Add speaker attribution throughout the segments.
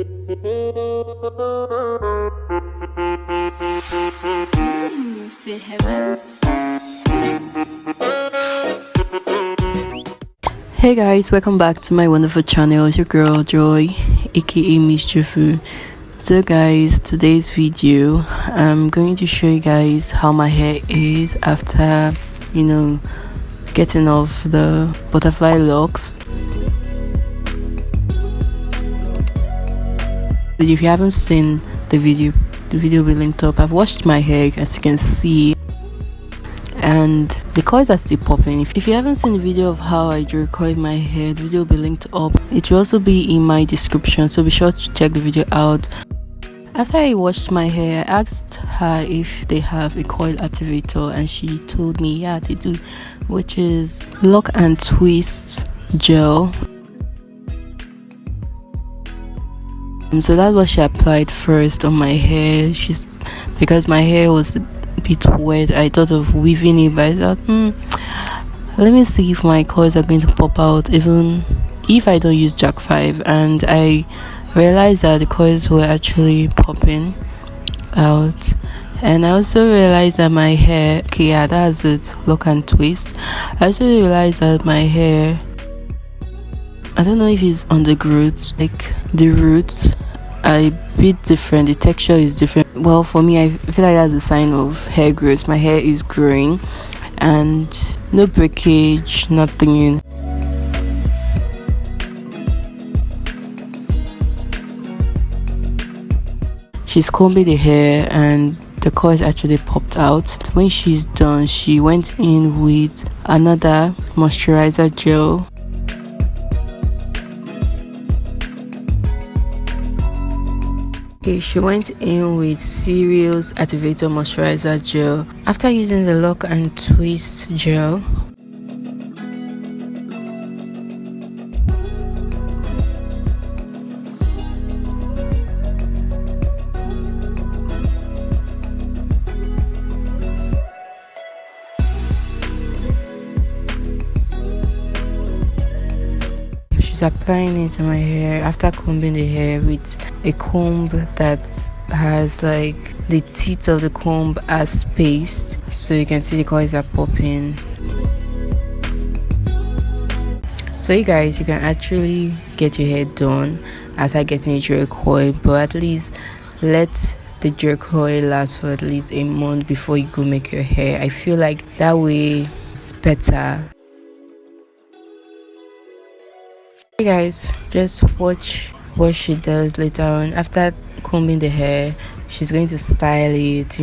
Speaker 1: Hey guys, welcome back to my wonderful channel. It's your girl Joy, aka Miss Jovou. So guys, today's video I'm going to show you guys how my hair is after getting off the butterfly locks. If you haven't seen the video will be linked up. I've washed my hair, as you can see, and the coils are still popping. If you haven't seen the video of how I Jheri curl my hair, the video will be linked up. It will also be in my description, so be sure to check the video out. After I washed my hair, I asked her if they have a coil activator, and she told me yeah they do, which is lock and twist gel. So that's what she applied first on my hair. Because my hair was a bit wet, I thought of weaving it, but I thought let me see if my coils are going to pop out even if I don't use Jack 5. And I realized that the coils were actually popping out. And I also realized that my hair, okay, yeah, that's it, lock and twist. I also realized that my hair, I don't know if it's on the roots, like the roots are a bit different, the texture is different. Well, for me, I feel like that's a sign of hair growth. My hair is growing and no breakage, nothing. She's combing the hair and the coils actually popped out. When she's done, she went in with another moisturizer gel. Okay, she went in with Serious Activator Moisturizer Gel. After using the lock and twist gel, applying it on my hair after combing the hair with a comb that has like the teeth of the comb as spaced, so you can see the coils are popping. So you guys, you can actually get your hair done after getting a Jheri curl, but at least let the Jheri curl last for at least a month before you go make your hair. I feel like that way it's better. Hey guys, just watch what she does later on. After combing the hair, she's going to style it,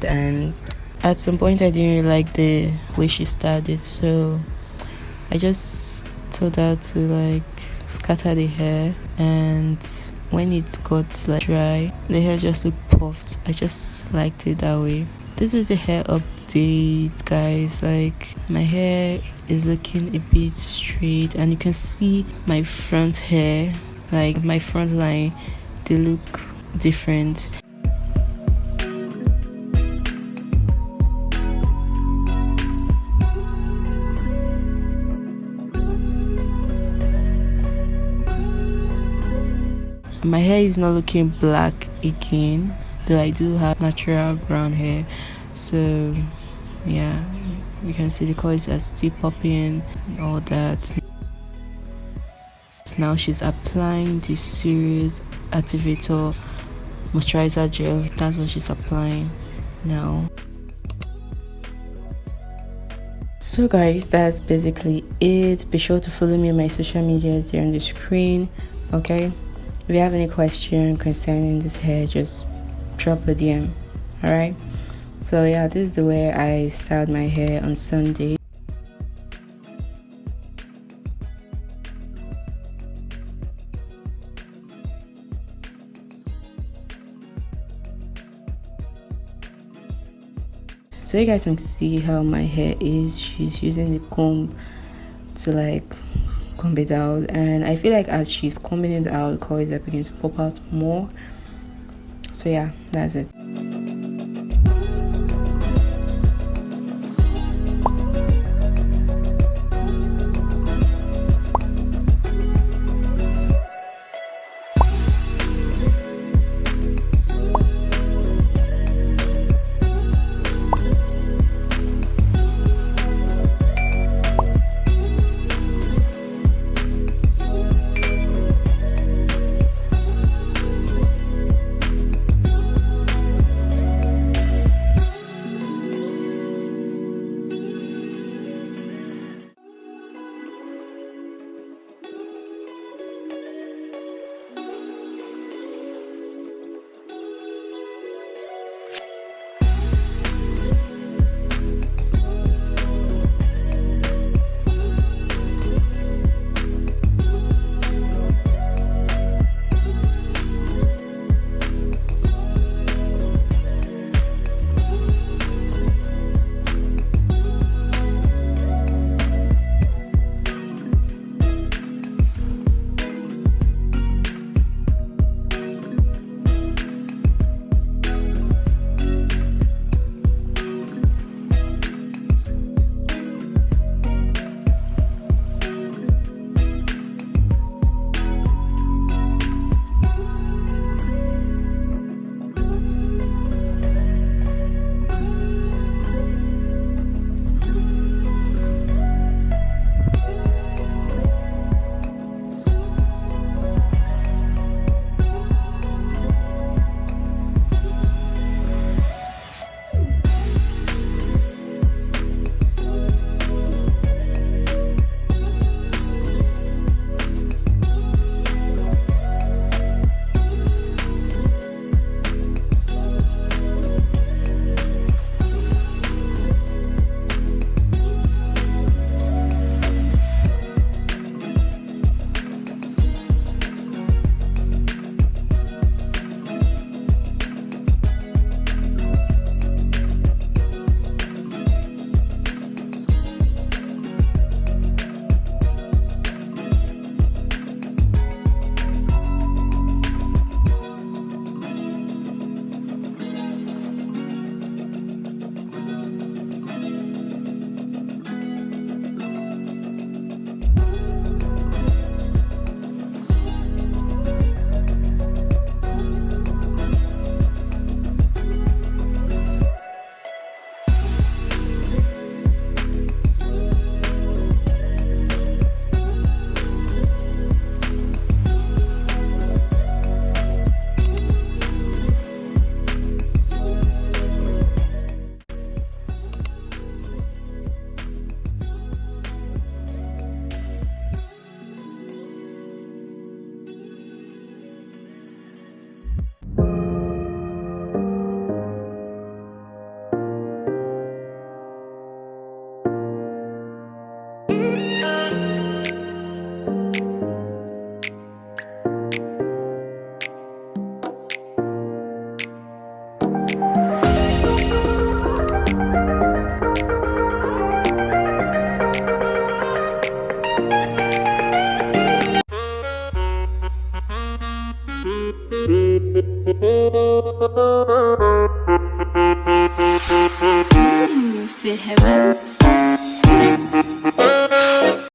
Speaker 1: and at some point I didn't really like the way she started, so I just told her to like scatter the hair, and when it got like dry, the hair just looked puffed. I just liked it that way. This is the hair update, guys. Like, my hair is looking a bit straight, and you can see my front hair, like my front line, they look different. My hair is not looking black again, though I do have natural brown hair, so yeah, you can see the coils are still popping and all that. Now she's applying this Serious Activator Moisturizer Gel. That's what she's applying now. So guys, that's basically it. Be sure to follow me on my social medias here on the screen, okay? If you have any question concerning this hair, just drop a DM. Alright, so yeah, this is the way I styled my hair on Sunday. So you guys can see how my hair is. She's using the comb to like comb it out, and I feel like as she's combing it out, the coils are beginning to pop out more. So yeah, that's it.